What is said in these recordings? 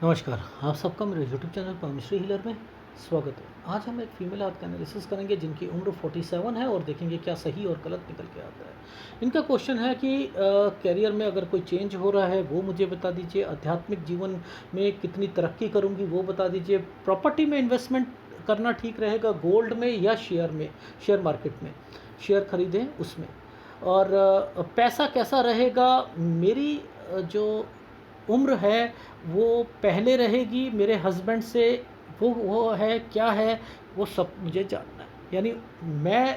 नमस्कार, आप सबका मेरे यूट्यूब चैनल परमिश्री हीलर में स्वागत है। आज हम एक फीमेल हाथ का एनालिसिस करेंगे जिनकी उम्र 47 है और देखेंगे क्या सही और गलत निकल के आता है। इनका क्वेश्चन है कि करियर में अगर कोई चेंज हो रहा है वो मुझे बता दीजिए, आध्यात्मिक जीवन में कितनी तरक्की करूँगी वो बता दीजिए, प्रॉपर्टी में इन्वेस्टमेंट करना ठीक रहेगा, गोल्ड में या शेयर मार्केट में शेयर खरीदें उसमें, और पैसा कैसा रहेगा, मेरी जो उम्र है वो पहले रहेगी मेरे हस्बैंड से, वो है क्या है, वो सब मुझे जानना है। यानी मैं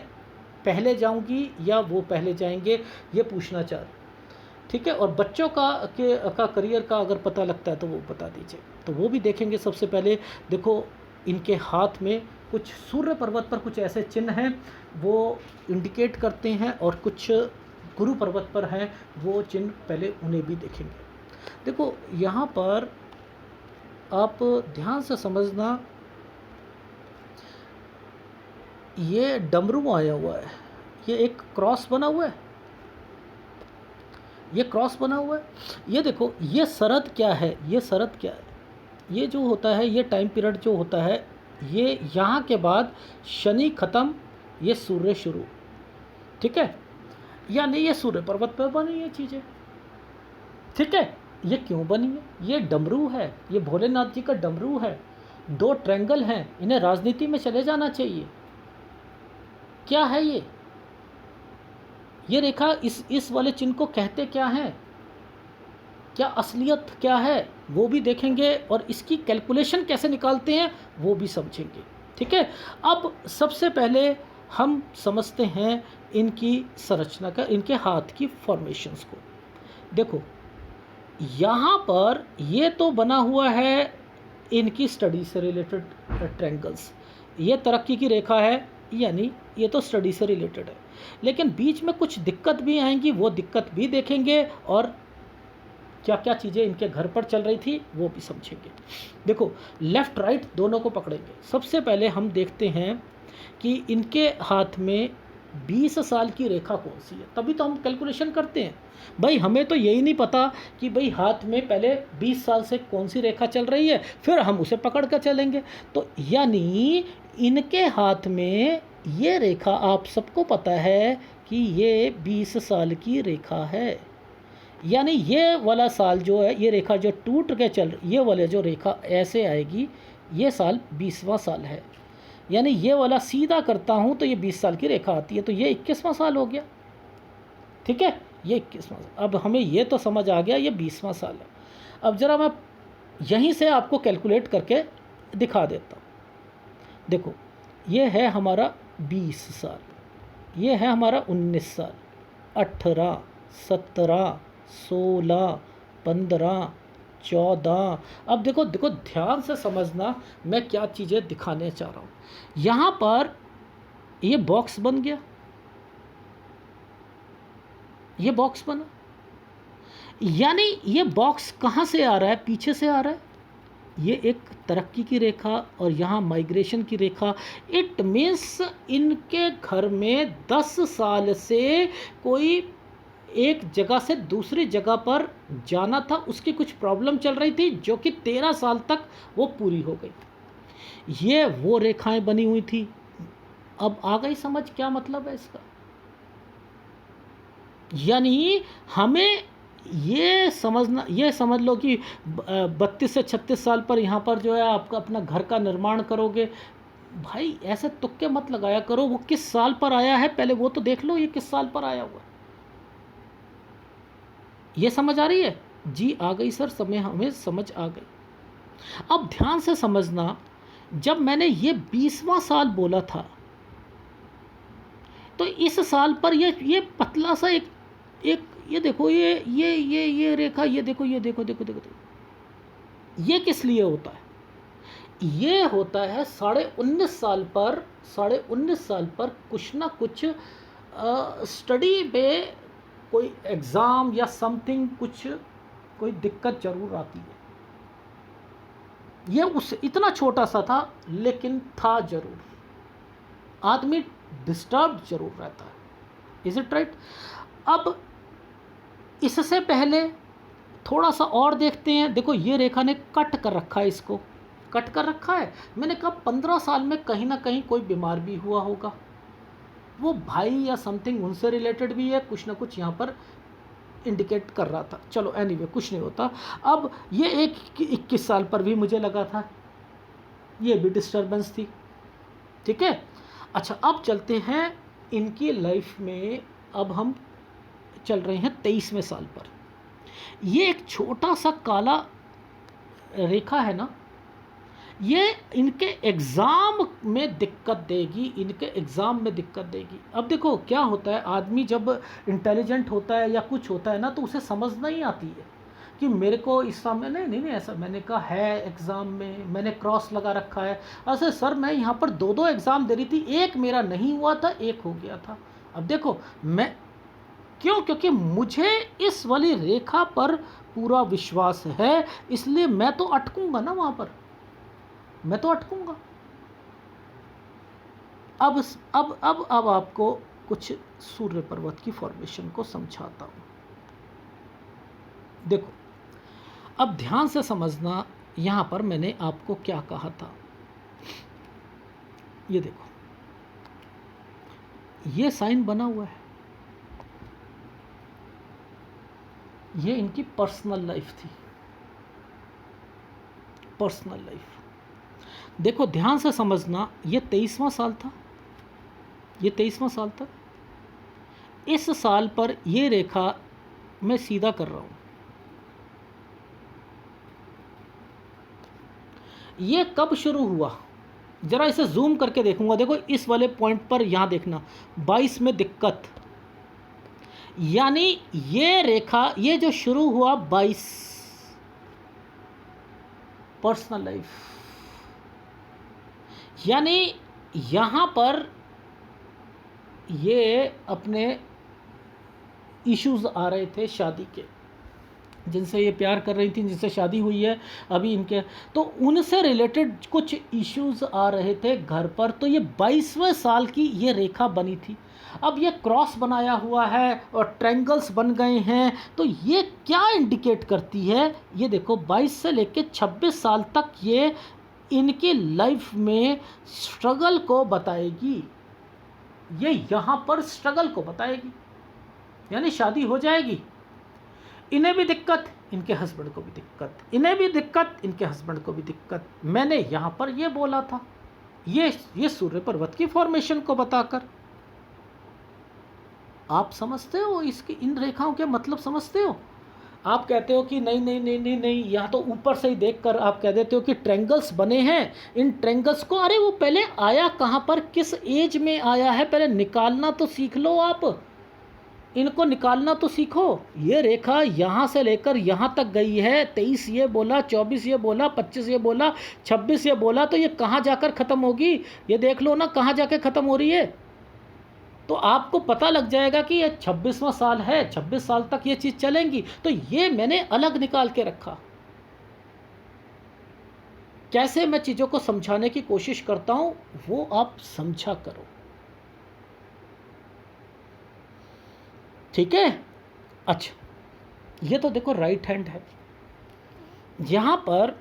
पहले जाऊंगी या वो पहले जाएंगे, ये पूछना चाह रहा हूं। ठीक है। और बच्चों का करियर का अगर पता लगता है तो वो बता दीजिए, तो वो भी देखेंगे। सबसे पहले देखो, इनके हाथ में कुछ सूर्य पर्वत पर कुछ ऐसे चिन्ह हैं वो इंडिकेट करते हैं, और कुछ गुरु पर्वत पर हैं वो चिन्ह, पहले उन्हें भी देखेंगे। देखो यहाँ पर आप ध्यान से समझना, ये डमरू आया हुआ है, ये एक क्रॉस बना हुआ है, ये क्रॉस बना हुआ है। ये देखो, ये शरद क्या है, ये शरद क्या है, ये जो होता है, ये टाइम पीरियड जो होता है, ये यहाँ के बाद शनि खत्म, ये सूर्य शुरू। ठीक है। यानी ये सूर्य पर्वत पर बनी ये चीज़ें। ठीक है। ये क्यों बनी है? ये डमरू है, ये भोलेनाथ जी का डमरू है। दो ट्रायंगल हैं, इन्हें राजनीति में चले जाना चाहिए। क्या है ये रेखा, इस वाले चिन्ह को कहते क्या हैं, क्या असलियत क्या है, वो भी देखेंगे, और इसकी कैलकुलेशन कैसे निकालते हैं वो भी समझेंगे। ठीक है। अब सबसे पहले हम समझते हैं इनकी संरचना का, इनके हाथ की फॉर्मेशंस को। देखो यहाँ पर ये तो बना हुआ है इनकी स्टडी से रिलेटेड ट्रायंगल्स, ये तरक्की की रेखा है, यानी ये तो स्टडी से रिलेटेड है। लेकिन बीच में कुछ दिक्कत भी आएंगी, वो दिक्कत भी देखेंगे, और क्या क्या चीज़ें इनके घर पर चल रही थी वो भी समझेंगे। देखो लेफ़्ट राइट दोनों को पकड़ेंगे। सबसे पहले हम देखते हैं कि इनके हाथ में 20 साल की रेखा कौन सी है, तभी तो हम कैलकुलेशन करते हैं। भाई हमें तो यही नहीं पता कि भाई हाथ में पहले 20 साल से कौन सी रेखा चल रही है, फिर हम उसे पकड़ कर चलेंगे। तो यानी इनके हाथ में ये रेखा, आप सबको पता है कि ये 20 साल की रेखा है। यानी ये वाला साल जो है, ये रेखा जो टूट के चल, ये वाले जो रेखा ऐसे आएगी, ये साल 20वां साल है। यानी ये वाला सीधा करता हूँ तो ये 20 साल की रेखा आती है, तो ये 21वां साल हो गया। ठीक है, ये 21वां साल। अब हमें ये तो समझ आ गया ये 20वां साल है। अब ज़रा मैं यहीं से आपको कैलकुलेट करके दिखा देता हूँ। देखो ये है हमारा 20 साल, ये है हमारा 19 साल, 18, 17, 16, 15, 14। अब देखो देखो ध्यान से समझना मैं क्या चीज़ें दिखाने चाह रहा हूँ। यहाँ पर ये बॉक्स बन गया, ये बॉक्स बना, यानी ये बॉक्स कहाँ से आ रहा है, पीछे से आ रहा है। ये एक तरक्की की रेखा और यहाँ माइग्रेशन की रेखा। इट मीन्स इनके घर में 10 साल से कोई एक जगह से दूसरी जगह पर जाना था, उसकी कुछ प्रॉब्लम चल रही थी जो कि 13 साल तक वो पूरी हो गई। ये वो रेखाएं बनी हुई थी। अब आ गई समझ क्या मतलब है इसका। यानी हमें ये समझना, ये समझ लो कि 32 से 36 साल पर यहाँ पर जो है आपका अपना घर का निर्माण करोगे। भाई ऐसे तुक्के मत लगाया करो, वो किस साल पर आया है पहले वो तो देख लो, ये किस साल पर आया हुआ। ये समझ आ रही है जी? आ गई सर, समय हमें समझ आ गई। अब ध्यान से समझना, जब मैंने ये 20वां साल बोला था तो इस साल पर ये पतला सा एक एक ये देखो, ये रेखा, ये देखो, ये देखो देखो देखो देखो, ये किस लिए होता है? ये होता है 19.5 साल पर कुछ ना कुछ स्टडी में कोई एग्ज़ाम या समथिंग, कुछ कोई दिक्कत ज़रूर आती है। ये उस इतना छोटा सा था लेकिन था ज़रूर। आदमी डिस्टर्ब ज़रूर रहता है। Is it right? अब इससे पहले थोड़ा सा और देखते हैं। देखो ये रेखा ने कट कर रखा है, इसको कट कर रखा है। मैंने कहा 15 साल में कहीं ना कहीं कोई बीमार भी हुआ होगा, वो भाई या समथिंग उनसे रिलेटेड भी है, कुछ ना कुछ यहाँ पर इंडिकेट कर रहा था। चलो एनीवे कुछ नहीं होता। अब ये एक 21 साल पर भी मुझे लगा था, ये भी डिस्टर्बेंस थी। ठीक है, अच्छा अब चलते हैं इनकी लाइफ में। अब हम चल रहे हैं 23वें साल पर। ये एक छोटा सा काला रेखा है ना, ये इनके एग्ज़ाम में दिक्कत देगी, इनके एग्ज़ाम में दिक्कत देगी। अब देखो क्या होता है, आदमी जब इंटेलिजेंट होता है या कुछ होता है ना, तो उसे समझ नहीं आती है कि मेरे को इस सामने नहीं ऐसा मैंने कहा है एग्ज़ाम में मैंने क्रॉस लगा रखा है। ऐसे सर मैं यहाँ पर दो एग्ज़ाम दे रही थी, एक मेरा नहीं हुआ था, एक हो गया था। अब देखो मैं क्यों, क्योंकि मुझे इस वाली रेखा पर पूरा विश्वास है, इसलिए मैं तो अटकूंगा ना वहाँ पर, मैं तो अटकूंगा। अब आपको कुछ सूर्य पर्वत की फॉर्मेशन को समझाता हूँ। देखो अब ध्यान से समझना, यहाँ पर मैंने आपको क्या कहा था। ये देखो ये साइन बना हुआ है, ये इनकी पर्सनल लाइफ थी, पर्सनल लाइफ। देखो ध्यान से समझना, ये 23वां साल था, ये 23वां साल था। इस साल पर ये रेखा मैं सीधा कर रहा हूँ, ये कब शुरू हुआ ज़रा इसे जूम करके देखूंगा। देखो इस वाले पॉइंट पर यहाँ देखना 22 में दिक्कत, यानी ये रेखा ये जो शुरू हुआ 22 पर्सनल लाइफ, यानी यहाँ पर ये अपने इश्यूज आ रहे थे शादी के, जिनसे ये प्यार कर रही थी, जिनसे शादी हुई है अभी इनके, तो उनसे रिलेटेड कुछ इश्यूज आ रहे थे घर पर। तो ये 22वें साल की ये रेखा बनी थी। अब ये क्रॉस बनाया हुआ है और ट्रायंगल्स बन गए हैं, तो ये क्या इंडिकेट करती है, ये देखो 22 से लेके 26 साल तक ये इनकी लाइफ में स्ट्रगल को बताएगी। ये यहाँ पर स्ट्रगल को बताएगी, यानी शादी हो जाएगी, इन्हें भी दिक्कत, इनके हस्बैंड को भी दिक्कत, इन्हें भी दिक्कत, इनके हस्बैंड को भी दिक्कत। मैंने यहाँ पर ये बोला था, ये सूर्य पर्वत की फॉर्मेशन को बताकर। आप समझते हो इसकी, इन रेखाओं के मतलब समझते हो? आप कहते हो कि नहीं नहीं नहीं नहीं नहीं, यहाँ तो ऊपर से ही देखकर आप कह देते हो कि ट्रायंगल्स बने हैं, इन ट्रायंगल्स को, अरे वो पहले आया कहाँ पर, किस एज में आया है, पहले निकालना तो सीख लो आप, इनको निकालना तो सीखो। ये रेखा यहाँ से लेकर यहाँ तक गई है, 23 ये बोला, 24 ये बोला, 25 ये बोला, 26 ये बोला, तो ये कहाँ जाकर ख़त्म होगी, ये देख लो ना कहाँ जाकर ख़त्म हो रही है। तो आपको पता लग जाएगा कि ये 26वां साल है, 26 साल तक ये चीज़ चलेंगी। तो ये मैंने अलग निकाल के रखा। कैसे मैं चीज़ों को समझाने की कोशिश करता हूँ वो आप समझा करो, ठीक है। अच्छा ये तो देखो राइट हैंड है, यहाँ पर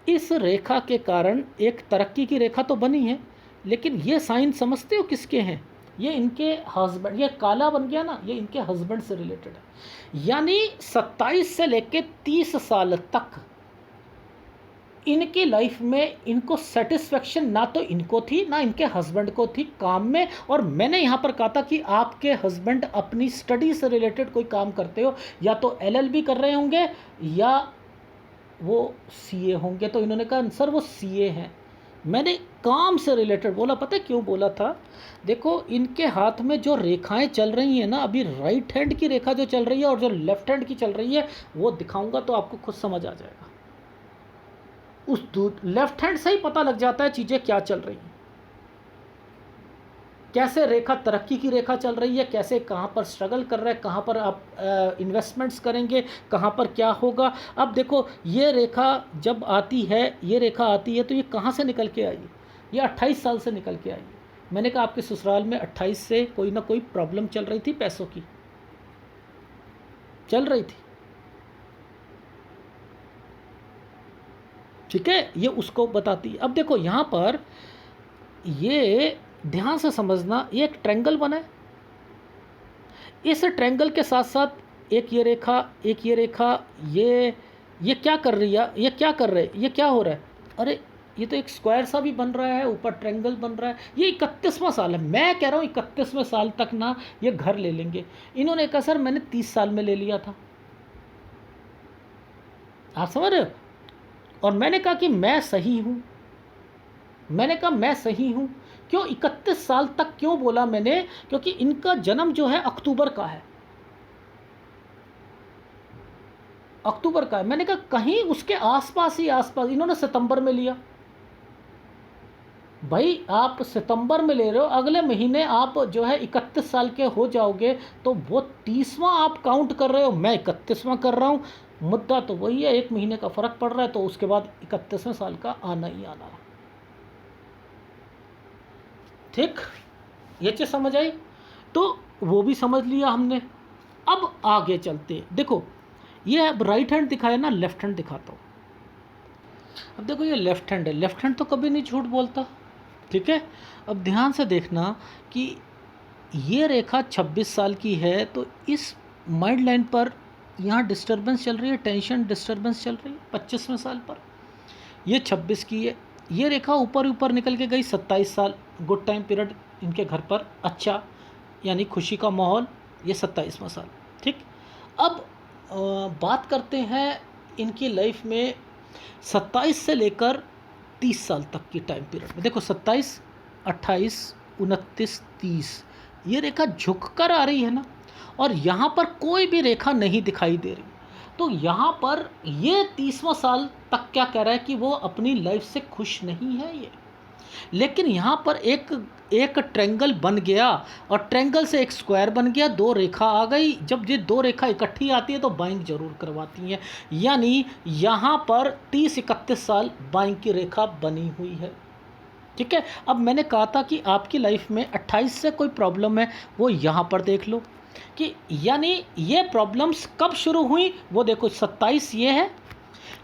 इस रेखा के कारण एक तरक्की की रेखा तो बनी है, लेकिन ये साइन समझते हो किसके हैं, ये इनके हस्बैंड, ये काला बन गया ना, ये इनके हस्बैंड से रिलेटेड है। यानी 27 से लेके 30 साल तक इनकी लाइफ में इनको सेटिस्फेक्शन ना तो इनको थी ना इनके हस्बैंड को थी काम में। और मैंने यहाँ पर कहा था कि आपके हस्बैंड अपनी स्टडी से रिलेटेड कोई काम करते हो, या तो एलएलबी कर रहे होंगे या वो सीए होंगे। तो इन्होंने कहा सर वो सीए हैं। मैंने काम से रिलेटेड बोला, पता है क्यों बोला था? देखो इनके हाथ में जो रेखाएं चल रही हैं ना, अभी राइट हैंड की रेखा जो चल रही है और जो लेफ्ट हैंड की चल रही है वो दिखाऊंगा तो आपको खुद समझ आ जाएगा। उस लेफ्ट हैंड से ही पता लग जाता है चीज़ें क्या चल रही हैं, कैसे रेखा तरक्की की रेखा चल रही है, कैसे कहाँ पर स्ट्रगल कर रहे हैं, कहाँ पर आप इन्वेस्टमेंट्स करेंगे, कहाँ पर क्या होगा। अब देखो ये रेखा जब आती है, ये रेखा आती है तो ये कहाँ से निकल के आई? ये 28 साल से निकल के आई है। मैंने कहा आपके ससुराल में 28 से कोई ना कोई प्रॉब्लम चल रही थी, पैसों की चल रही थी। ठीक है, ये उसको बताती है। अब देखो यहाँ पर ये ध्यान से समझना, ये एक ट्रायंगल बना है, इस ट्रायंगल के साथ साथ एक ये रेखा, एक ये रेखा, ये क्या कर रही है, ये क्या कर रहे हैं, ये क्या हो रहा है, अरे ये तो एक स्क्वायर सा भी बन रहा है, ऊपर ट्रायंगल बन रहा है। ये 31वां साल है, मैं कह रहा हूँ 31वें साल तक ना ये घर ले लेंगे। इन्होंने कहा सर मैंने 30 साल में ले लिया था, आप समझ रहे हो। और मैंने कहा कि मैं सही हूँ, मैंने कहा मैं सही हूँ। क्यों 31 साल तक क्यों बोला मैंने, क्योंकि इनका जन्म जो है अक्टूबर का है, अक्टूबर का है। मैंने कहा कहीं उसके आसपास ही आसपास, इन्होंने सितंबर में लिया। भाई आप सितंबर में ले रहे हो, अगले महीने आप जो है 31 साल के हो जाओगे, तो वो 30वां आप काउंट कर रहे हो, मैं 31वां कर रहा हूँ। मुद्दा तो वही है, एक महीने का फ़र्क पड़ रहा है, तो उसके बाद 31वें साल का आना ही आना है। ठीक, ये चीज़ समझ आई, तो वो भी समझ लिया हमने। अब आगे चलते, देखो ये अब राइट हैंड दिखाया ना, लेफ्ट हैंड दिखाता हूँ। अब देखो ये लेफ्ट हैंड है, लेफ्ट हैंड तो कभी नहीं झूठ बोलता, ठीक है। अब ध्यान से देखना कि ये रेखा 26 साल की है, तो इस माइंड लाइन पर यहाँ डिस्टर्बेंस चल रही है, टेंशन डिस्टर्बेंस चल रही है 25वें साल पर। ये 26 की है, ये रेखा ऊपर ऊपर निकल के गई 27 साल, गुड टाइम पीरियड इनके घर पर, अच्छा यानी खुशी का माहौल, ये 27वां साल। ठीक, अब बात करते हैं इनकी लाइफ में 27 से लेकर 30 साल तक की टाइम पीरियड में। देखो 27, 28, 29, 30, ये रेखा झुक कर आ रही है ना, और यहाँ पर कोई भी रेखा नहीं दिखाई दे रही। तो यहाँ पर ये 30वां साल तक क्या कह रहा है कि वो अपनी लाइफ से खुश नहीं है ये। लेकिन यहाँ पर एक ट्रायंगल बन गया, और ट्रायंगल से एक स्क्वायर बन गया, दो रेखा आ गई। जब ये दो रेखा इकट्ठी आती है तो बाइंग जरूर करवाती हैं, यानी यहाँ पर 30-31 साल बाइंग की रेखा बनी हुई है। ठीक है, अब मैंने कहा था कि आपकी लाइफ में 28 से कोई प्रॉब्लम है, वो यहाँ पर देख लो कि यानी ये प्रॉब्लम्स कब शुरू हुई, वो देखो 27 ये है,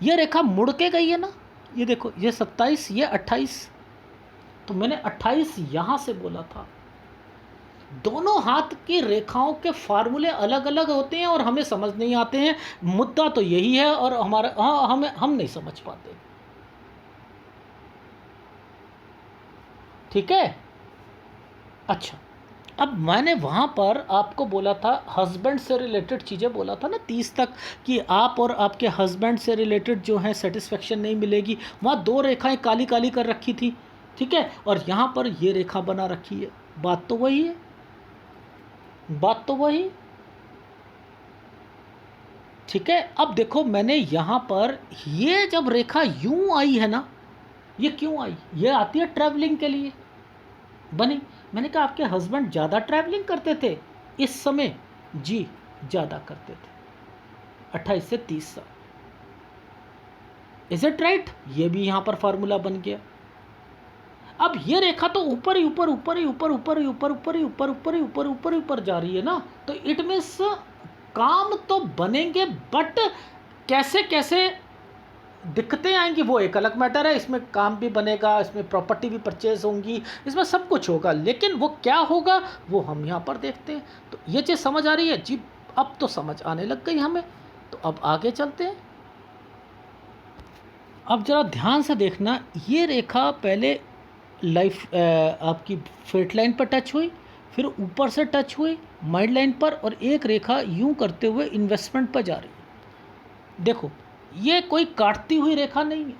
ये रेखा मुड़ के गई है ना, ये देखो ये 27, ये 28, तो मैंने 28 यहाँ से बोला था। दोनों हाथ की रेखाओं के फार्मूले अलग अलग होते हैं और हमें समझ नहीं आते हैं, मुद्दा तो यही है, और हमारा हम नहीं समझ पाते। ठीक है, अच्छा, अब मैंने वहाँ पर आपको बोला था हस्बैंड से रिलेटेड चीज़ें बोला था ना 30 तक, कि आप और आपके हस्बैंड से रिलेटेड जो है सेटिस्फेक्शन नहीं मिलेगी। वहाँ दो रेखाएं काली काली कर रखी थी, ठीक है, और यहाँ पर ये रेखा बना रखी है। बात तो वही है, बात तो वही, ठीक है। अब देखो मैंने यहाँ पर ये जब रेखा यूं आई है ना, ये क्यों आई, ये आती है ट्रैवलिंग के लिए बनी। मैंने कहा आपके हस्बैंड ज़्यादा ट्रैवलिंग करते थे इस समय, जी ज़्यादा करते थे, 28 से 30 साल। इज इट राइट, ये भी यहाँ पर फार्मूला बन गया। अब ये रेखा तो ऊपर ही ऊपर ऊपर ही ऊपर ऊपर ही ऊपर ऊपर ही ऊपर ऊपर ही ऊपर ऊपर ही ऊपर जा रही है ना, तो इट मीन्स काम तो बनेंगे, बट कैसे कैसे दिक्कतें आएंगी वो एक अलग मैटर है। इसमें काम भी बनेगा, इसमें प्रॉपर्टी भी परचेज होंगी, इसमें सब कुछ होगा, लेकिन वो क्या होगा वो हम यहाँ पर देखते हैं। तो ये चीज़ समझ आ रही है जी, अब तो समझ आने लग गई हमें। तो अब आगे चलते हैं। अब ज़रा ध्यान से देखना, ये रेखा पहले लाइफ आपकी फेट लाइन पर टच हुई, फिर ऊपर से टच हुई माइंड लाइन पर, और एक रेखा यूं करते हुए इन्वेस्टमेंट पर जा रही है। देखो ये कोई काटती हुई रेखा नहीं है,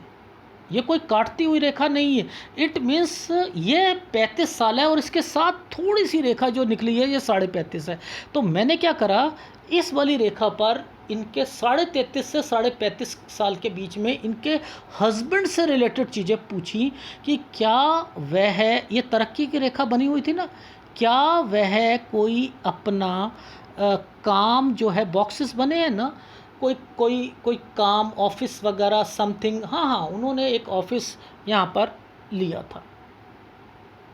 ये कोई काटती हुई रेखा नहीं है। इट मीन्स ये 35 साल है, और इसके साथ थोड़ी सी रेखा जो निकली है ये 35.5 है। तो मैंने क्या करा, इस वाली रेखा पर इनके 33.5 से 35.5 साल के बीच में इनके हस्बैंड से रिलेटेड चीज़ें पूछी कि क्या वह, ये तरक्की की रेखा बनी हुई थी ना, क्या वह कोई अपना काम जो है, बॉक्सेस बने हैं ना, कोई कोई कोई काम ऑफिस वगैरह समथिंग, हाँ हाँ उन्होंने एक ऑफिस यहाँ पर लिया था।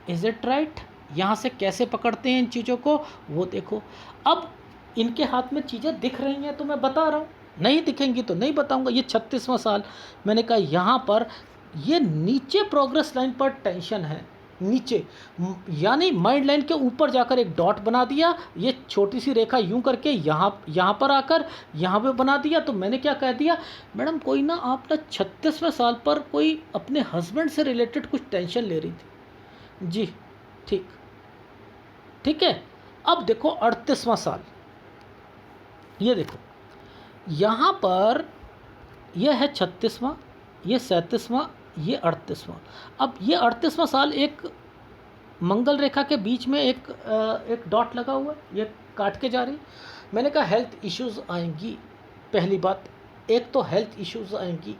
इज़ इट राइट, यहाँ से कैसे पकड़ते हैं इन चीज़ों को वो देखो। अब इनके हाथ में चीज़ें दिख रही हैं तो मैं बता रहा हूँ, नहीं दिखेंगी तो नहीं बताऊंगा। ये 36वां साल, मैंने कहा यहाँ पर ये नीचे प्रोग्रेस लाइन पर टेंशन है, नीचे यानी माइंड लाइन के ऊपर जाकर एक डॉट बना दिया, ये छोटी सी रेखा यूं करके यहाँ पर आकर यहाँ पे बना दिया। तो मैंने क्या कह दिया, मैडम कोई ना आप ना 36वें साल पर कोई अपने हस्बैंड से रिलेटेड कुछ टेंशन ले रही थी। जी ठीक, ठीक है। अब देखो 38वां साल, ये देखो यहाँ पर यह है 36वां, ये 37वां, ये 38वां। अब ये 38वां साल एक मंगल रेखा के बीच में एक डॉट लगा हुआ है, ये काट के जा रही। मैंने कहा हेल्थ इश्यूज़ आएंगी, पहली बात, एक तो हेल्थ इश्यूज़ आएंगी।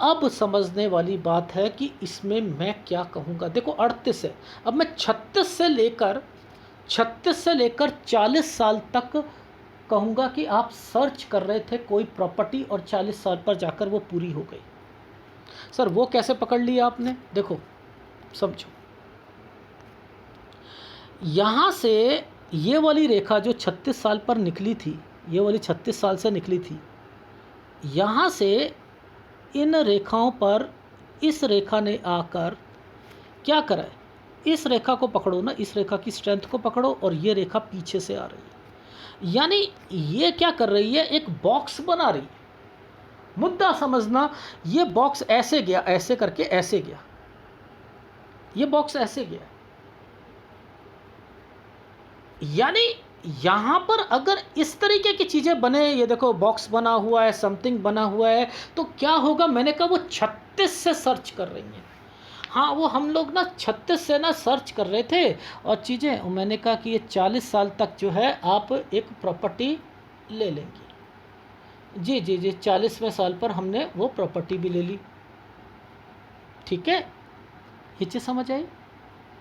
अब समझने वाली बात है कि इसमें मैं क्या कहूँगा। देखो 38 है, अब मैं 36 से लेकर 40 साल तक कहूँगा कि आप सर्च कर रहे थे कोई प्रॉपर्टी और 40 साल पर जाकर वो पूरी हो गई। सर वो कैसे पकड़ लिया आपने, देखो समझो। यहाँ से ये वाली रेखा जो 36 साल पर निकली थी, ये वाली 36 साल से निकली थी, यहाँ से इन रेखाओं पर इस रेखा ने आकर क्या करा है, इस रेखा को पकड़ो ना, इस रेखा की स्ट्रेंथ को पकड़ो, और ये रेखा पीछे से आ रही है, यानी ये क्या कर रही है, एक बॉक्स बना रही है। मुद्दा समझना, ये बॉक्स ऐसे गया, ऐसे करके ऐसे गया, ये बॉक्स ऐसे गया, यानी यहाँ पर अगर इस तरीके की चीज़ें बने, ये देखो बॉक्स बना हुआ है, समथिंग बना हुआ है, तो क्या होगा। मैंने कहा वो 36 से सर्च कर रही हैं। हाँ वो हम लोग ना 36 से ना सर्च कर रहे थे और चीज़ें, मैंने कहा कि ये 40 साल तक जो है आप एक प्रॉपर्टी ले लेंगी। जी जी जी, 40वें साल पर हमने वो प्रॉपर्टी भी ले ली। ठीक है, ये चीज़ समझ आई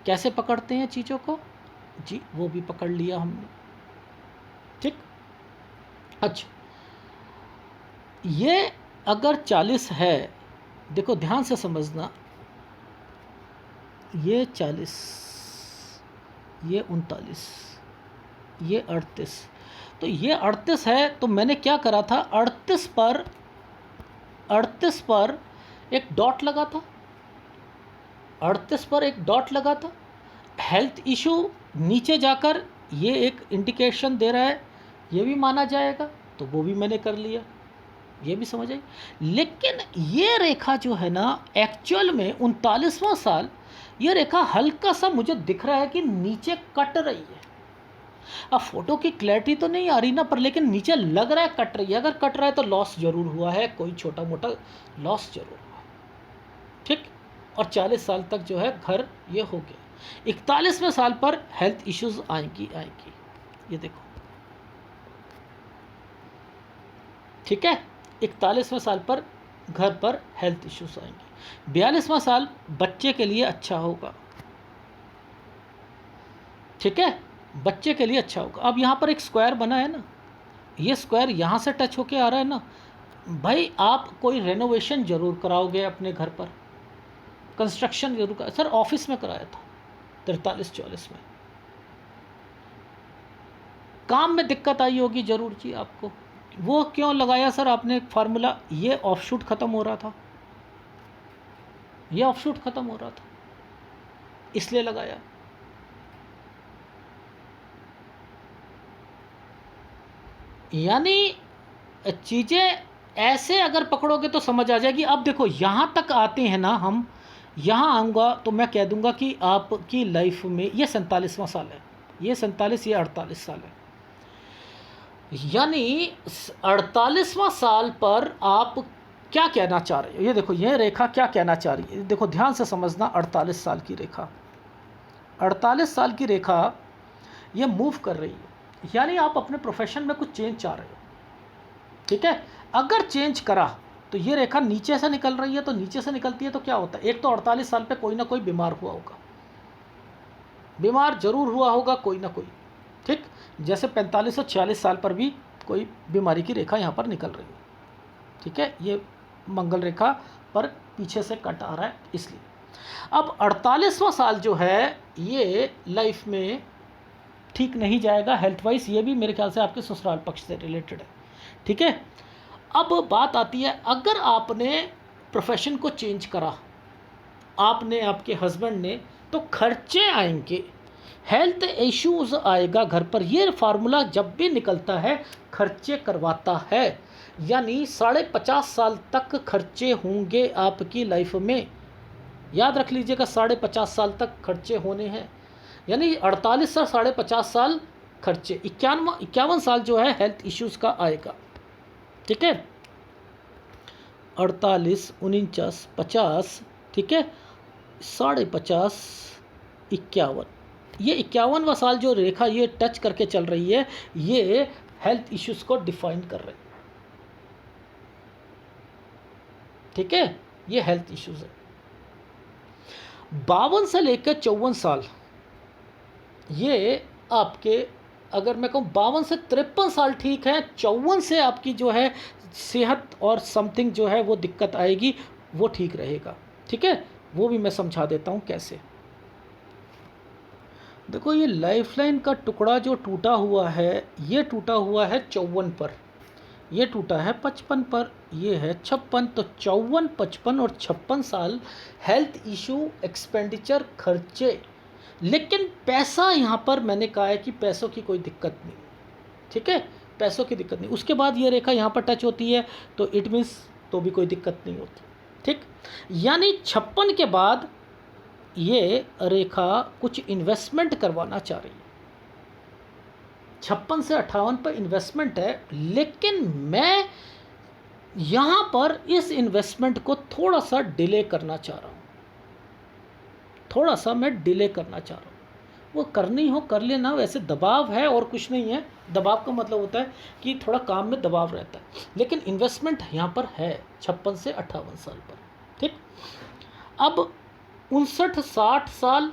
कैसे पकड़ते हैं चीज़ों को। जी वो भी पकड़ लिया हमने। ठीक, अच्छा ये अगर 40 है, देखो ध्यान से समझना, ये 40, ये 39, ये 38, तो ये 38 है। तो मैंने क्या करा था, 38 पर एक डॉट लगा था, 38 पर एक डॉट लगा था। हेल्थ इशू नीचे जाकर ये एक इंडिकेशन दे रहा है, ये भी माना जाएगा, तो वो भी मैंने कर लिया, ये भी समझ आई। लेकिन ये रेखा जो है ना, एक्चुअल में 39वां साल, ये रेखा हल्का सा मुझे दिख रहा है कि नीचे कट रही है। अब फोटो की क्लैरिटी तो नहीं आ रही ना, पर लेकिन नीचे लग रहा है कट रही है। अगर कट रहा है तो लॉस जरूर हुआ है, कोई छोटा मोटा लॉस जरूर हुआ। ठीक, और 40 साल तक जो है घर ये हो गया। 41वें साल पर हेल्थ इश्यूज आएंगी। ये देखो, ठीक है, 41वें साल पर घर पर हेल्थ इश्यूज आएंगे। 42वां साल बच्चे के लिए अच्छा होगा। ठीक है, बच्चे के लिए अच्छा होगा। अब यहाँ पर एक स्क्वायर बना है ना, ये स्क्वायर यहाँ से टच होके आ रहा है ना, भाई आप कोई रेनोवेशन जरूर कराओगे अपने घर पर, कंस्ट्रक्शन जरूर करा। सर ऑफिस में कराया था 43-44 में, काम में दिक्कत आई होगी जरूर जी आपको। वो क्यों लगाया सर आपने एक फार्मूला, ये ऑफशूट ख़त्म हो रहा था, ये ऑफशूट ख़त्म हो रहा था, इसलिए लगाया। यानी चीज़ें ऐसे अगर पकड़ोगे तो समझ आ जाएगी। अब देखो यहाँ तक आते हैं ना हम, यहाँ आऊँगा तो मैं कह दूँगा कि आपकी लाइफ में ये 47वां साल है, ये 47, ये 48 साल है। यानी 48वां साल पर आप क्या कहना चाह रहे हो, ये देखो ये रेखा क्या कहना चाह रही है, देखो ध्यान से समझना। 48 साल की रेखा, 48 साल की रेखा ये मूव कर रही है, यानी आप अपने प्रोफेशन में कुछ चेंज चाह रहे हो। ठीक है, अगर चेंज करा तो ये रेखा नीचे से निकल रही है, तो नीचे से निकलती है तो क्या होता है, एक तो 48 साल पे कोई ना कोई बीमार हुआ होगा, बीमार जरूर हुआ होगा कोई ना कोई। ठीक, जैसे 45 और 46 साल पर भी कोई बीमारी की रेखा यहाँ पर निकल रही है। ठीक है, ये मंगल रेखा पर पीछे से कट आ रहा है इसलिए। अब 48वां साल जो है ये लाइफ में ठीक नहीं जाएगा हेल्थ वाइज। ये भी मेरे ख्याल से आपके ससुराल पक्ष से रिलेटेड है, ठीक है। अब बात आती है, अगर आपने प्रोफेशन को चेंज करा, आपने, आपके हस्बैंड ने, तो खर्चे आएंगे, हेल्थ इश्यूज आएगा घर पर। ये फार्मूला जब भी निकलता है खर्चे करवाता है, यानी 50.5 साल तक खर्चे होंगे आपकी लाइफ में। याद रख लीजिएगा, 50.5 साल तक खर्चे होने हैं, यानी 48 से 50.5 साल खर्चे, 51 साल जो है हेल्थ इश्यूज का आएगा, ठीक है। 48, 49, 50, ठीक है, 50.5, 51, ये 51वां साल जो रेखा ये टच करके चल रही है, ये हेल्थ इश्यूज को डिफाइन कर रही है, ठीक है। ये हेल्थ इश्यूज है। 52 से लेकर 54 साल, ये आपके, अगर मैं कहूँ 52 से 53 साल ठीक है, 54 से आपकी जो है सेहत और समथिंग जो है वो दिक्कत आएगी, वो ठीक रहेगा, ठीक है। वो भी मैं समझा देता हूँ कैसे। देखो, ये लाइफलाइन का टुकड़ा जो टूटा हुआ है, ये टूटा हुआ है 54 पर, ये टूटा है 55 पर, ये है 56। तो 54, 55 और 56 साल हेल्थ इशू, एक्सपेंडिचर, खर्चे। लेकिन पैसा यहाँ पर मैंने कहा है कि पैसों की कोई दिक्कत नहीं, ठीक है, पैसों की दिक्कत नहीं। उसके बाद ये रेखा यहाँ पर टच होती है तो इट मीन्स तो भी कोई दिक्कत नहीं होती, ठीक। यानी 56 के बाद ये रेखा कुछ इन्वेस्टमेंट करवाना चाह रही है। 56 से 58 पर इन्वेस्टमेंट है, लेकिन मैं यहाँ पर इस इन्वेस्टमेंट को थोड़ा सा डिले करना चाह रहा हूँ, थोड़ा सा मैं डिले करना चाह रहा हूँ। वो करनी हो कर लेना, वैसे दबाव है और कुछ नहीं है। दबाव का मतलब होता है कि थोड़ा काम में दबाव रहता है, लेकिन इन्वेस्टमेंट यहाँ पर है 56 से 58 साल पर, ठीक। अब 59, 60 साल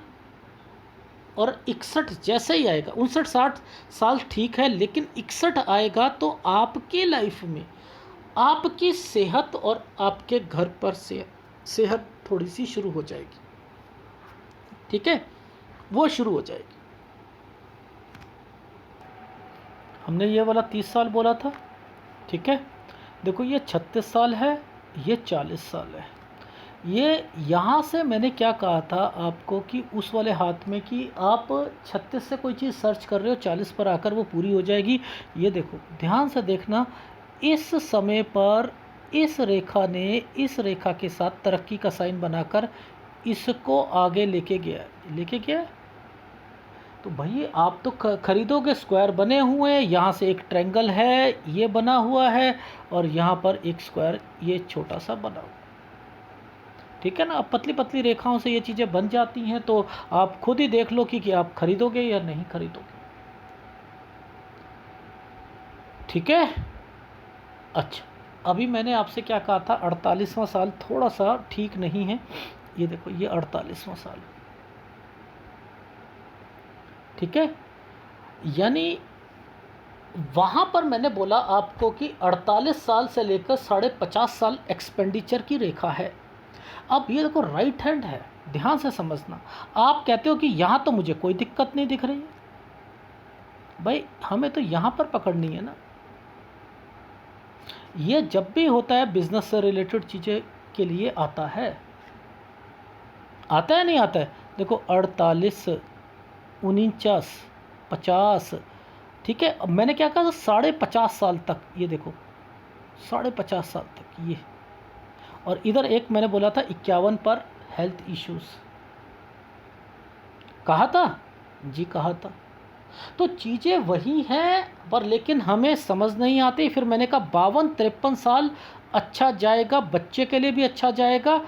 और 61 जैसे ही आएगा, 59, 60 साल ठीक है, लेकिन 61 आएगा तो आपकी लाइफ में आपकी सेहत और आपके घर पर सेहत थोड़ी सी शुरू हो जाएगी, ठीक है, वो शुरू हो जाएगी। हमने ये वाला 30 साल बोला था, ठीक है। देखो, ये 36 साल है, ये 40 साल है। ये यहाँ से मैंने क्या कहा था आपको कि उस वाले हाथ में कि आप 36 से कोई चीज़ सर्च कर रहे हो, 40 पर आकर वो पूरी हो जाएगी। ये देखो, ध्यान से देखना, इस समय पर इस रेखा ने इस रेखा के साथ तरक्की का साइन बनाकर इसको आगे लेके गया। तो भाई आप तो खरीदोगे, स्क्वायर बने हुए हैं, यहाँ से एक ट्रायंगल है ये बना हुआ है, और यहाँ पर एक स्क्वायर ये छोटा सा बना हुआ, ठीक है ना। अब पतली पतली रेखाओं से ये चीज़ें बन जाती हैं, तो आप खुद ही देख लो कि आप खरीदोगे या नहीं खरीदोगे, ठीक है। अच्छा, अभी मैंने आपसे क्या कहा था, 48वां साल थोड़ा सा ठीक नहीं है। ये देखो, ये 48वां साल, ठीक है। यानी वहाँ पर मैंने बोला आपको कि 48 साल से लेकर 50.5 साल एक्सपेंडिचर की रेखा है। अब ये देखो, राइट हैंड है, ध्यान से समझना। आप कहते हो कि यहाँ तो मुझे कोई दिक्कत नहीं दिख रही है, भाई हमें तो यहाँ पर पकड़नी है ना। ये जब भी होता है बिजनेस से रिलेटेड चीज़ें के लिए आता है नहीं आता है। देखो, 48, 49, 50, ठीक है। अब मैंने क्या कहा था, 50.5 साल तक, ये देखो 50.5 साल तक ये, और इधर एक मैंने बोला था 51 पर हेल्थ इश्यूज, कहा था जी, कहा था। तो चीज़ें वही हैं पर लेकिन हमें समझ नहीं आती। फिर मैंने कहा 52, 53 साल अच्छा जाएगा, बच्चे के लिए भी अच्छा जाएगा,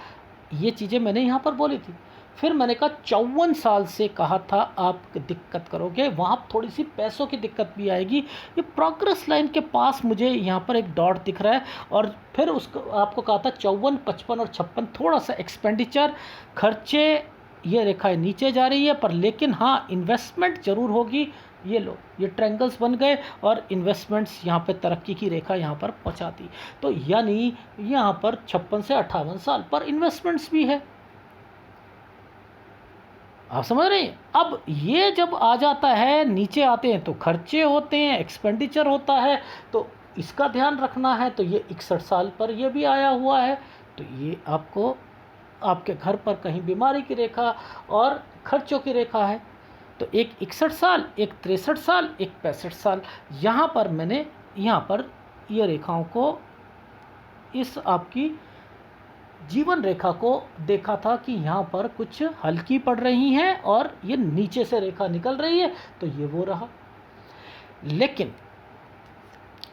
ये चीज़ें मैंने यहाँ पर बोली थी। फिर मैंने कहा 54 साल से कहा था आप दिक्कत करोगे, वहाँ थोड़ी सी पैसों की दिक्कत भी आएगी। ये प्रोग्रेस लाइन के पास मुझे यहाँ पर एक डॉट दिख रहा है। और फिर उसको आपको कहा था 54, 55 और 56 थोड़ा सा एक्सपेंडिचर, खर्चे, ये रेखाएं नीचे जा रही है, पर लेकिन हाँ इन्वेस्टमेंट ज़रूर होगी। ये लो, ये ट्रायंगल्स बन गए और इन्वेस्टमेंट्स यहाँ पे तरक्की की रेखा यहाँ पर पहुँचाती। तो यानी यहाँ पर 56 से 58 साल पर इन्वेस्टमेंट्स भी है। आप समझ रहे हैं। अब ये जब आ जाता है, नीचे आते हैं तो खर्चे होते हैं, एक्सपेंडिचर होता है, तो इसका ध्यान रखना है। तो ये 61 साल पर ये भी आया हुआ है, तो ये आपको आपके घर पर कहीं बीमारी की रेखा और खर्चों की रेखा है। तो एक 61 साल, एक 63 साल, एक 65 साल, यहाँ पर मैंने यहाँ पर ये रेखाओं को, इस आपकी जीवन रेखा को देखा था कि यहाँ पर कुछ हल्की पड़ रही हैं और ये नीचे से रेखा निकल रही है, तो ये वो रहा। लेकिन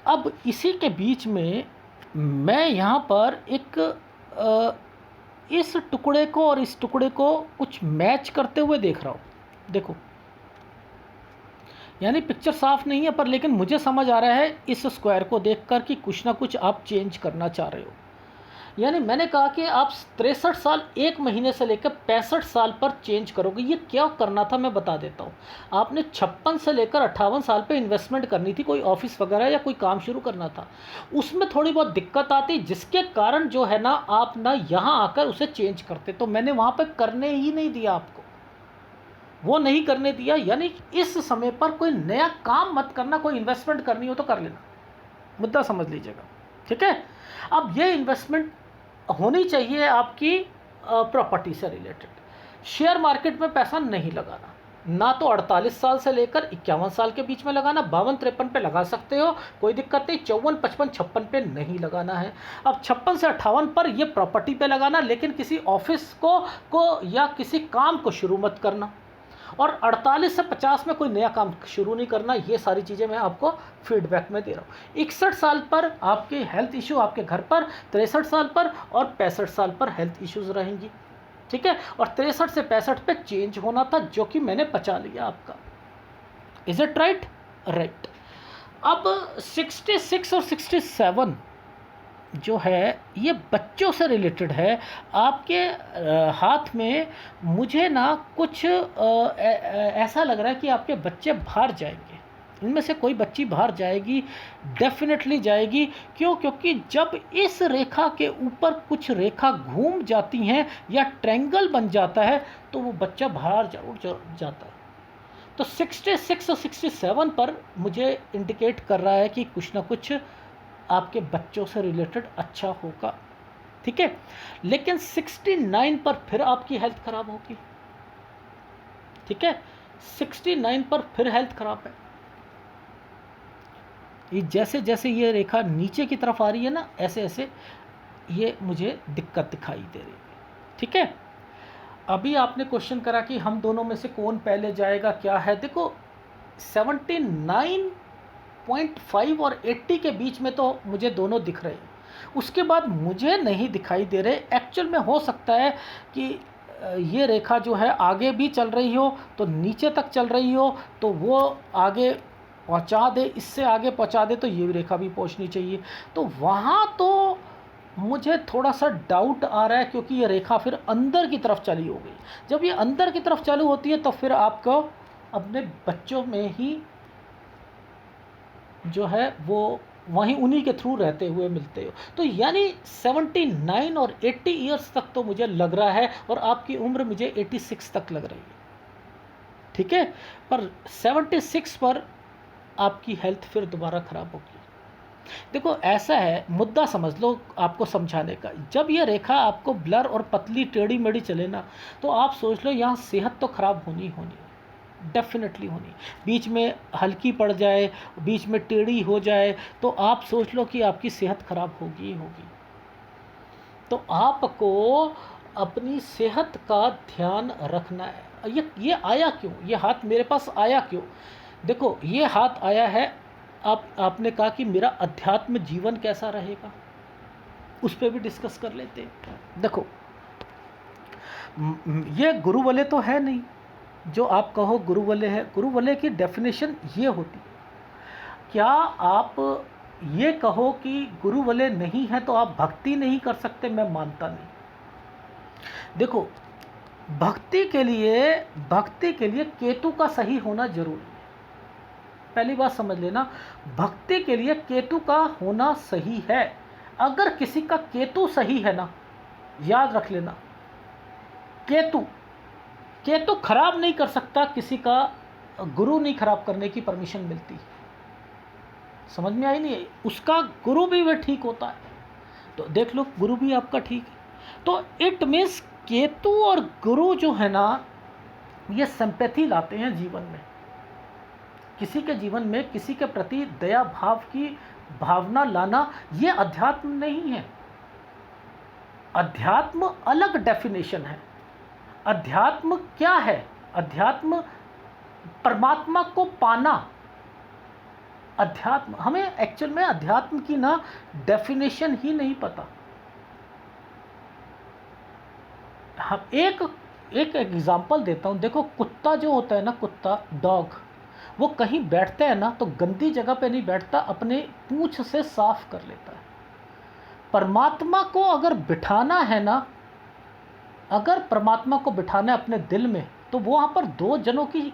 अब इसी के बीच में मैं यहाँ पर एक इस टुकड़े को और इस टुकड़े को कुछ मैच करते हुए देख रहा हूँ। देखो, यानी पिक्चर साफ नहीं है, पर लेकिन मुझे समझ आ रहा है इस स्क्वायर को देखकर कि कुछ ना कुछ आप चेंज करना चाह रहे हो। यानी मैंने कहा कि आप 63 साल 1 महीने से लेकर 65 साल पर चेंज करोगे। ये क्या करना था मैं बता देता हूँ। आपने 56 से लेकर 58 साल पे इन्वेस्टमेंट करनी थी, कोई ऑफिस वगैरह या कोई काम शुरू करना था। उसमें थोड़ी बहुत दिक्कत आती, जिसके कारण जो है ना आप ना यहाँ आकर उसे चेंज करते, तो मैंने वहाँ पर करने ही नहीं दिया आपको, वो नहीं करने दिया। यानी इस समय पर कोई नया काम मत करना, कोई इन्वेस्टमेंट करनी हो तो कर लेना, मुद्दा समझ लीजिएगा, ठीक है। अब ये इन्वेस्टमेंट होनी चाहिए आपकी प्रॉपर्टी से रिलेटेड। शेयर मार्केट में पैसा नहीं लगाना, ना तो 48 साल से लेकर 51 साल के बीच में लगाना। 52-53 पे लगा सकते हो, कोई दिक्कत नहीं। 54, 55, 56 पे नहीं लगाना है। अब 56 से 58 पर ये प्रॉपर्टी पे लगाना, लेकिन किसी ऑफिस को या किसी काम को शुरू मत करना। और 48 से 50 में कोई नया काम शुरू नहीं करना। ये सारी चीज़ें मैं आपको फीडबैक में दे रहा हूँ। 61 साल पर आपके हेल्थ इशू आपके घर पर, 63 साल पर और 65 साल पर हेल्थ इश्यूज रहेंगी, ठीक है। और 63 से 65 पे चेंज होना था, जो कि मैंने बचा लिया आपका। Is it right? राइट। अब 66 और 67 जो है ये बच्चों से रिलेटेड है। आपके हाथ में मुझे ना कुछ ऐसा लग रहा है कि आपके बच्चे बाहर जाएंगे। इनमें से कोई बच्ची बाहर जाएगी, डेफिनेटली जाएगी। क्यों? क्योंकि जब इस रेखा के ऊपर कुछ रेखा घूम जाती हैं या ट्रायंगल बन जाता है, तो वो बच्चा बाहर जरूर जाता है। तो 66 और 67 पर मुझे इंडिकेट कर रहा है कि कुछ ना कुछ आपके बच्चों से रिलेटेड अच्छा होगा, ठीक है। लेकिन 69 पर फिर आपकी हेल्थ खराब होगी, ठीक है। 69 पर फिर हेल्थ खराब है। ये जैसे जैसे ये रेखा नीचे की तरफ आ रही है ना, ऐसे ऐसे ये मुझे दिक्कत दिखाई दे रही है, ठीक है। अभी आपने क्वेश्चन करा कि हम दोनों में से कौन पहले जाएगा, क्या है। देखो 79.5 और 80 के बीच में तो मुझे दोनों दिख रहे हैं, उसके बाद मुझे नहीं दिखाई दे रहे। एक्चुअल में हो सकता है कि ये रेखा जो है आगे भी चल रही हो, तो नीचे तक चल रही हो, तो वो आगे पहुंचा दे, इससे आगे पहुंचा दे, तो ये रेखा भी पहुंचनी चाहिए। तो वहाँ तो मुझे थोड़ा सा डाउट आ रहा है, क्योंकि ये रेखा फिर अंदर की तरफ चली हो गई। जब ये अंदर की तरफ चालू होती है, तो फिर आपको अपने बच्चों में ही जो है वो वहीं उन्हीं के थ्रू रहते हुए मिलते हो। तो यानी 79 और 80 ईयर्स तक तो मुझे लग रहा है, और आपकी उम्र मुझे 86 तक लग रही है, ठीक है। पर 76 पर आपकी हेल्थ फिर दोबारा ख़राब होगी। देखो ऐसा है, मुद्दा समझ लो आपको समझाने का। जब ये रेखा आपको ब्लर और पतली टेढ़ी मेढ़ी चले ना, तो आप सोच लो यहाँ सेहत तो ख़राब होनी होनी, डेफिनेटली होनी। बीच में हल्की पड़ जाए, बीच में टेढ़ी हो जाए, तो आप सोच लो कि आपकी सेहत खराब होगी ही होगी। तो आपको अपनी सेहत का ध्यान रखना है। ये आया क्यों, ये हाथ मेरे पास आया क्यों? देखो ये हाथ आया है, आपने कहा कि मेरा अध्यात्म जीवन कैसा रहेगा, उस पर भी डिस्कस कर लेते हैं। देखो ये गुरुवलय तो है नहीं, जो आप कहो गुरुवलय है। गुरुवलय की डेफिनेशन ये होती है, क्या आप ये कहो कि गुरुवलय नहीं है तो आप भक्ति नहीं कर सकते? मैं मानता नहीं। देखो भक्ति के लिए केतु का सही होना जरूरी है। पहली बात समझ लेना, भक्ति के लिए केतु का होना सही है। अगर किसी का केतु सही है ना, याद रख लेना, केतु केतु खराब नहीं कर सकता, किसी का गुरु नहीं खराब करने की परमिशन मिलती। समझ में आई नहीं? उसका गुरु भी वह ठीक होता है, तो देख लो गुरु भी आपका ठीक है। तो इट मीन्स केतु और गुरु जो है ना, ये सिंपैथी लाते हैं जीवन में। किसी के जीवन में किसी के प्रति दया भाव की भावना लाना, ये अध्यात्म नहीं है। अध्यात्म अलग डेफिनेशन है। अध्यात्म क्या है? अध्यात्म परमात्मा को पाना। अध्यात्म, हमें एक्चुअल में अध्यात्म की ना डेफिनेशन ही नहीं पता। हम एक एग्जांपल देता हूँ। देखो कुत्ता जो होता है ना, कुत्ता डॉग, वो कहीं बैठता है ना तो गंदी जगह पे नहीं बैठता, अपने पूंछ से साफ कर लेता है। परमात्मा को अगर बिठाना है ना, अगर परमात्मा को बिठाना है अपने दिल में, तो वहाँ पर दो जनों की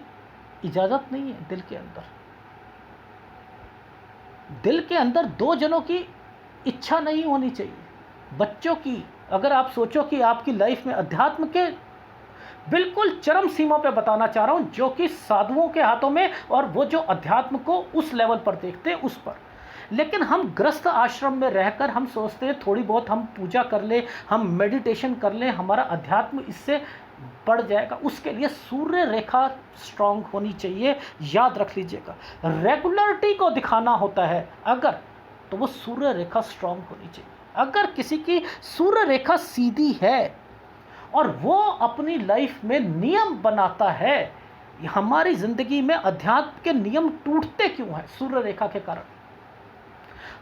इजाज़त नहीं है। दिल के अंदर दो जनों की इच्छा नहीं होनी चाहिए। बच्चों की, अगर आप सोचो कि आपकी लाइफ में अध्यात्म के बिल्कुल चरम सीमा पे बताना चाह रहा हूँ, जो कि साधुओं के हाथों में, और वो जो अध्यात्म को उस लेवल पर देखते हैं उस पर। लेकिन हम ग्रस्त आश्रम में रहकर हम सोचते हैं थोड़ी बहुत हम पूजा कर ले, हम मेडिटेशन कर ले, हमारा अध्यात्म इससे बढ़ जाएगा। उसके लिए सूर्य रेखा स्ट्रांग होनी चाहिए, याद रख लीजिएगा। रेगुलरिटी को दिखाना होता है अगर, तो वो सूर्य रेखा स्ट्रांग होनी चाहिए। अगर किसी की सूर्य रेखा सीधी है और वो अपनी लाइफ में नियम बनाता है, हमारी ज़िंदगी में अध्यात्म के नियम टूटते क्यों हैं? सूर्य रेखा के कारण।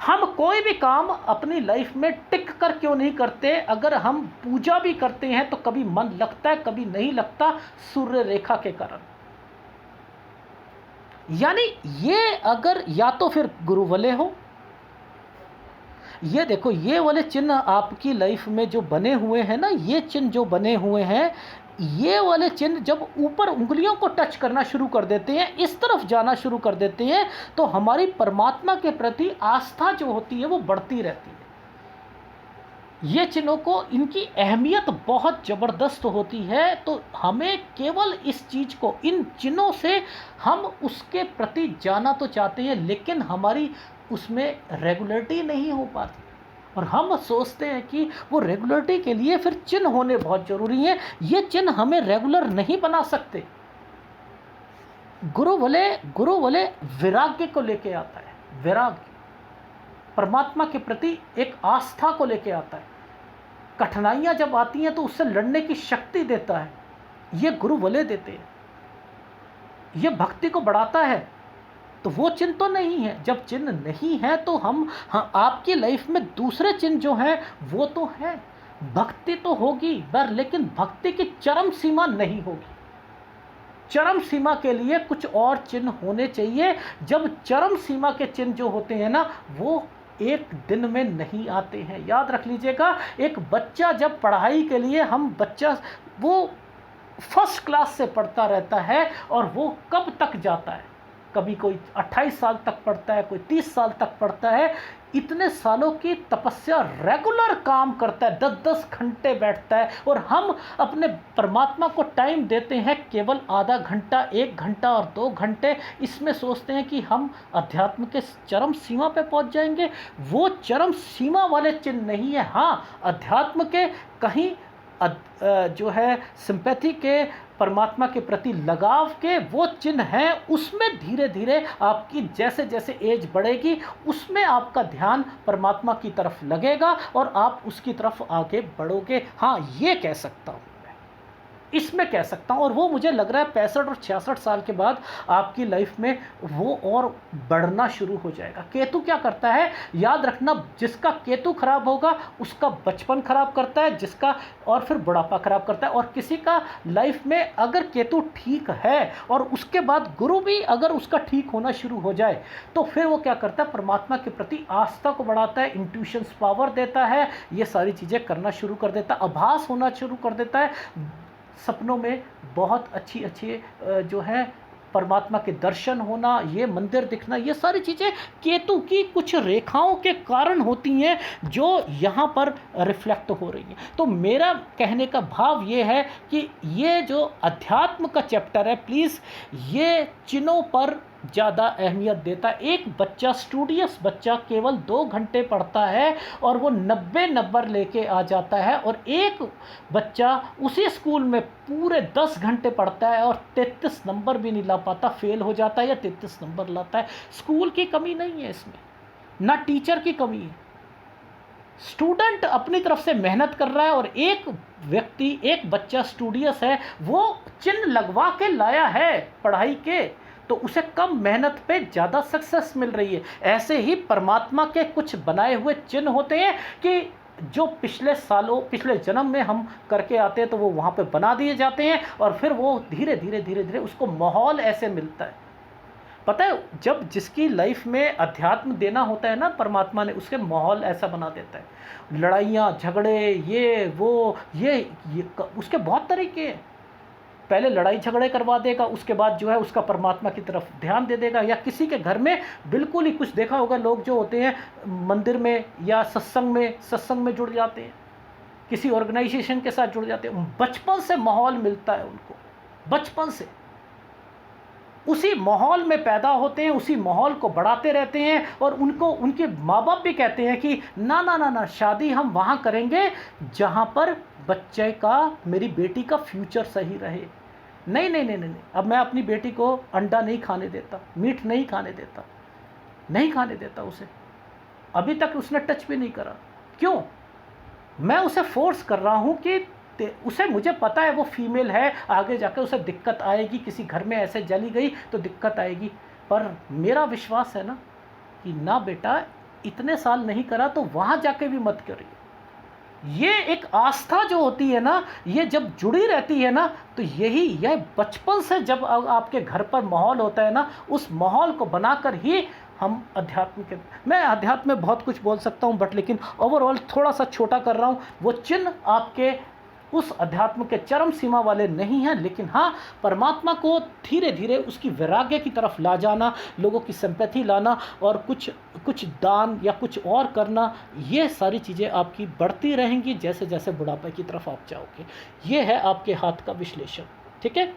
हम कोई भी काम अपनी लाइफ में टिक कर क्यों नहीं करते? अगर हम पूजा भी करते हैं तो कभी मन लगता है, कभी नहीं लगता, सूर्य रेखा के कारण। यानी ये अगर या तो फिर गुरु वाले हो, ये देखो ये वाले चिन्ह आपकी लाइफ में जो बने हुए हैं ना, ये चिन्ह जो बने हुए हैं, ये वाले चिन्ह जब ऊपर उंगलियों को टच करना शुरू कर देते हैं, इस तरफ जाना शुरू कर देते हैं, तो हमारी परमात्मा के प्रति आस्था जो होती है वो बढ़ती रहती है। ये चिन्हों को, इनकी अहमियत बहुत ज़बरदस्त होती है। तो हमें केवल इस चीज़ को, इन चिन्हों से हम उसके प्रति जाना तो चाहते हैं, लेकिन हमारी उसमें रेगुलरिटी नहीं हो पाती। और हम सोचते हैं कि वो रेगुलरिटी के लिए फिर चिन्ह होने बहुत ज़रूरी हैं। ये चिन्ह हमें रेगुलर नहीं बना सकते। गुरु वाले वैराग्य को लेके आता है। वैराग्य परमात्मा के प्रति एक आस्था को लेके आता है। कठिनाइयाँ जब आती हैं तो उससे लड़ने की शक्ति देता है। ये गुरु वाले देते हैं। ये भक्ति को बढ़ाता है। तो वो चिन्ह तो नहीं है। जब चिन्ह नहीं है तो हम आपकी लाइफ में दूसरे चिन्ह जो हैं वो तो हैं। भक्ति तो होगी पर, लेकिन भक्ति की चरम सीमा नहीं होगी। चरम सीमा के लिए कुछ और चिन्ह होने चाहिए। जब चरम सीमा के चिन्ह जो होते हैं ना, वो एक दिन में नहीं आते हैं। याद रख लीजिएगा, एक बच्चा जब पढ़ाई के लिए, वो फर्स्ट क्लास से पढ़ता रहता है, और वो कब तक जाता है? कभी कोई 28 साल तक पढ़ता है, कोई 30 साल तक पढ़ता है। इतने सालों की तपस्या, रेगुलर काम करता है, 10-10 घंटे बैठता है, और हम अपने परमात्मा को टाइम देते हैं केवल आधा घंटा, 1 घंटा और 2 घंटे। इसमें सोचते हैं कि हम अध्यात्म के चरम सीमा पे पहुंच जाएंगे। वो चरम सीमा वाले चिन्ह नहीं है। हाँ, अध्यात्म के कहीं जो है सिंपैथी के, परमात्मा के प्रति लगाव के वो चिन्ह हैं। उसमें धीरे धीरे आपकी जैसे जैसे एज बढ़ेगी, उसमें आपका ध्यान परमात्मा की तरफ लगेगा और आप उसकी तरफ आगे बढ़ोगे। हाँ, ये कह सकता हूँ, इसमें कह सकता हूँ। और वो मुझे लग रहा है 65 और 66 साल के बाद आपकी लाइफ में वो और बढ़ना शुरू हो जाएगा। केतु क्या करता है, याद रखना, जिसका केतु खराब होगा उसका बचपन खराब करता है, जिसका, और फिर बुढ़ापा खराब करता है। और किसी का लाइफ में अगर केतु ठीक है और उसके बाद गुरु भी अगर उसका ठीक होना शुरू हो जाए, तो फिर वो क्या करता है, परमात्मा के प्रति आस्था को बढ़ाता है, इंट्यूशंस पावर देता है, ये सारी चीज़ें करना शुरू कर देता है, आभास होना शुरू कर देता है। सपनों में बहुत अच्छी अच्छी जो है परमात्मा के दर्शन होना, ये मंदिर दिखना, ये सारी चीज़ें केतु की कुछ रेखाओं के कारण होती हैं जो यहाँ पर रिफ्लेक्ट हो रही हैं। तो मेरा कहने का भाव ये है कि ये जो अध्यात्म का चैप्टर है, प्लीज़ ये चिन्हों पर ज़्यादा अहमियत देता है। एक बच्चा, स्टूडियस बच्चा, केवल 2 घंटे पढ़ता है और वो 90 नंबर लेके आ जाता है, और एक बच्चा उसी स्कूल में पूरे 10 घंटे पढ़ता है और 33 नंबर भी नहीं ला पाता, फेल हो जाता है या 33 नंबर लाता है। स्कूल की कमी नहीं है इसमें, ना टीचर की कमी है। स्टूडेंट अपनी तरफ से मेहनत कर रहा है, और एक व्यक्ति, एक बच्चा स्टूडियस है, वो चिन्ह लगवा के लाया है पढ़ाई के, तो उसे कम मेहनत पे ज़्यादा सक्सेस मिल रही है। ऐसे ही परमात्मा के कुछ बनाए हुए चिन्ह होते हैं कि जो पिछले सालों, पिछले जन्म में हम करके आते हैं, तो वो वहाँ पे बना दिए जाते हैं, और फिर वो धीरे धीरे धीरे धीरे उसको माहौल ऐसे मिलता है। पता है, जब जिसकी लाइफ में अध्यात्म देना होता है ना परमात्मा ने, उसके माहौल ऐसा बना देता है। लड़ाइयाँ झगड़े, ये वो, ये उसके बहुत तरीके हैं। पहले लड़ाई झगड़े करवा देगा, उसके बाद जो है उसका परमात्मा की तरफ ध्यान दे देगा। या किसी के घर में बिल्कुल ही, कुछ देखा होगा, लोग जो होते हैं मंदिर में या सत्संग में जुड़ जाते हैं, किसी ऑर्गेनाइजेशन के साथ जुड़ जाते हैं, बचपन से माहौल मिलता है उनको, बचपन से उसी माहौल में पैदा होते हैं, उसी माहौल को बढ़ाते रहते हैं, और उनको उनके माँ बाप भी कहते हैं कि ना ना ना ना, शादी हम वहाँ करेंगे जहाँ पर बच्चे का, मेरी बेटी का फ्यूचर सही रहे। नहीं नहीं नहीं नहीं, अब मैं अपनी बेटी को अंडा नहीं खाने देता, मीट नहीं खाने देता, नहीं खाने देता उसे, अभी तक उसने टच भी नहीं करा। क्यों? मैं उसे फोर्स कर रहा हूँ कि उसे, मुझे पता है वो फीमेल है, आगे जाकर उसे दिक्कत आएगी, किसी घर में ऐसे जली गई तो दिक्कत आएगी, पर मेरा विश्वास है ना कि ना बेटा, इतने साल नहीं करा तो वहाँ जाके भी मत करिए। ये एक आस्था जो होती है ना, ये जब जुड़ी रहती है ना, तो यह बचपन से जब आपके घर पर माहौल होता है ना, उस माहौल को बनाकर ही हम अध्यात्म के, मैं अध्यात्म में बहुत कुछ बोल सकता हूँ, बट लेकिन ओवरऑल थोड़ा सा छोटा कर रहा हूँ। वो चिन्ह आपके उस अध्यात्म के चरम सीमा वाले नहीं हैं, लेकिन हाँ, परमात्मा को धीरे धीरे उसकी वैराग्य की तरफ ला जाना, लोगों की सिंपैथी लाना, और कुछ दान या कुछ और करना, ये सारी चीज़ें आपकी बढ़ती रहेंगी जैसे जैसे बुढ़ापे की तरफ आप जाओगे। ये है आपके हाथ का विश्लेषण, ठीक है,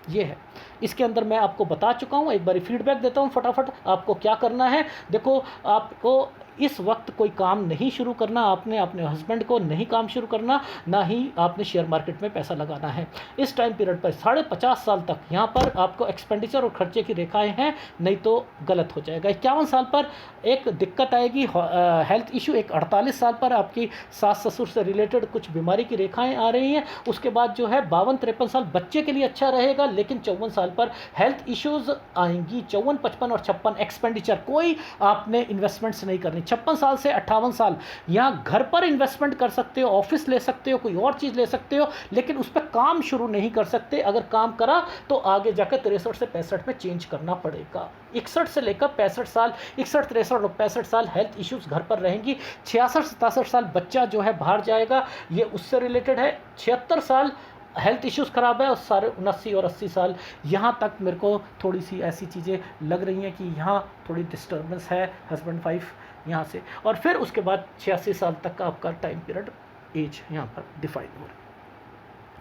ये है। इसके अंदर मैं आपको बता चुका हूँ, एक बार फीडबैक देता हूँ फटाफट, आपको क्या करना है। देखो, आपको इस वक्त कोई काम नहीं शुरू करना, आपने अपने हस्बैंड को नहीं काम शुरू करना, ना ही आपने शेयर मार्केट में पैसा लगाना है इस टाइम पीरियड पर। 50 साल तक यहाँ पर आपको एक्सपेंडिचर और खर्चे की रेखाएं हैं, नहीं तो गलत हो जाएगा। 51 साल पर एक दिक्कत आएगी, हेल्थ इशू। एक 48 साल पर आपकी सास ससुर से रिलेटेड कुछ बीमारी की रेखाएँ आ रही हैं। उसके बाद जो है 52-53 साल बच्चे के लिए अच्छा रहेगा, लेकिन 54 साल पर हेल्थ इश्यूज़ आएंगी। 54, 55 और 56 एक्सपेंडिचर, कोई आपने इन्वेस्टमेंट्स नहीं करनी। 56 साल से 58 साल यहाँ घर पर इन्वेस्टमेंट कर सकते हो, ऑफिस ले सकते हो, कोई और चीज़ ले सकते हो, लेकिन उस पर काम शुरू नहीं कर सकते। अगर काम करा तो आगे जाकर 63 से 65 में चेंज करना पड़ेगा। 61 से लेकर 65 साल, 61, 63 और 65 साल हेल्थ इश्यूज़ घर पर रहेंगी। 66, 67 साल बच्चा जो है बाहर जाएगा, ये उससे रिलेटेड है। 76 साल हेल्थ इश्यूज़ ख़राब है, और सारे 79 और 80 साल यहाँ तक मेरे को थोड़ी सी ऐसी चीज़ें लग रही हैं कि यहाँ थोड़ी डिस्टर्बेंस है हस्बैंड वाइफ यहाँ से। और फिर उसके बाद 86 साल तक का आपका टाइम पीरियड एज यहाँ पर डिफाइन हो रहा है,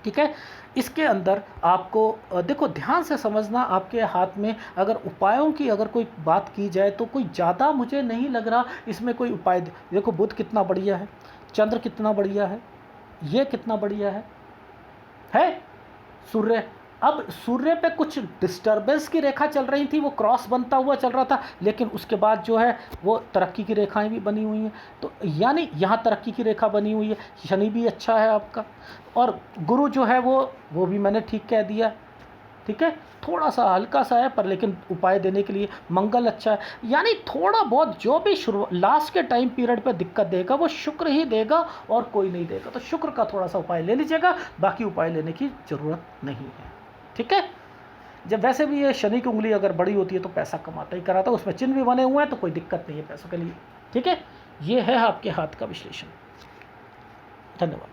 ठीक है। इसके अंदर आपको देखो, ध्यान से समझना, आपके हाथ में अगर उपायों की अगर कोई बात की जाए तो कोई ज़्यादा मुझे नहीं लग रहा इसमें कोई उपाय। देखो, बुध कितना बढ़िया है, चंद्र कितना बढ़िया है, ये कितना बढ़िया है सूर्य। अब सूर्य पे कुछ डिस्टर्बेंस की रेखा चल रही थी, वो क्रॉस बनता हुआ चल रहा था, लेकिन उसके बाद जो है वो तरक्की की रेखाएं भी बनी हुई हैं। तो यानी यहाँ तरक्की की रेखा बनी हुई है। शनि भी अच्छा है आपका, और गुरु जो है वो भी मैंने ठीक कह दिया, ठीक है। थोड़ा सा हल्का सा है पर लेकिन उपाय देने के लिए मंगल अच्छा है। यानी थोड़ा बहुत जो भी शुरू लास्ट के टाइम पीरियड पे दिक्कत देगा वो शुक्र ही देगा और कोई नहीं देगा। तो शुक्र का थोड़ा सा उपाय ले लीजिएगा, बाकी उपाय लेने की ज़रूरत नहीं है, ठीक है। जब वैसे भी ये शनि की उंगली अगर बड़ी होती है तो पैसा कमाता ही कराता है, उसमें चिन्ह भी बने हुए हैं तो कोई दिक्कत नहीं है पैसों के लिए, ठीक है। ये है आपके हाथ का विश्लेषण। धन्यवाद।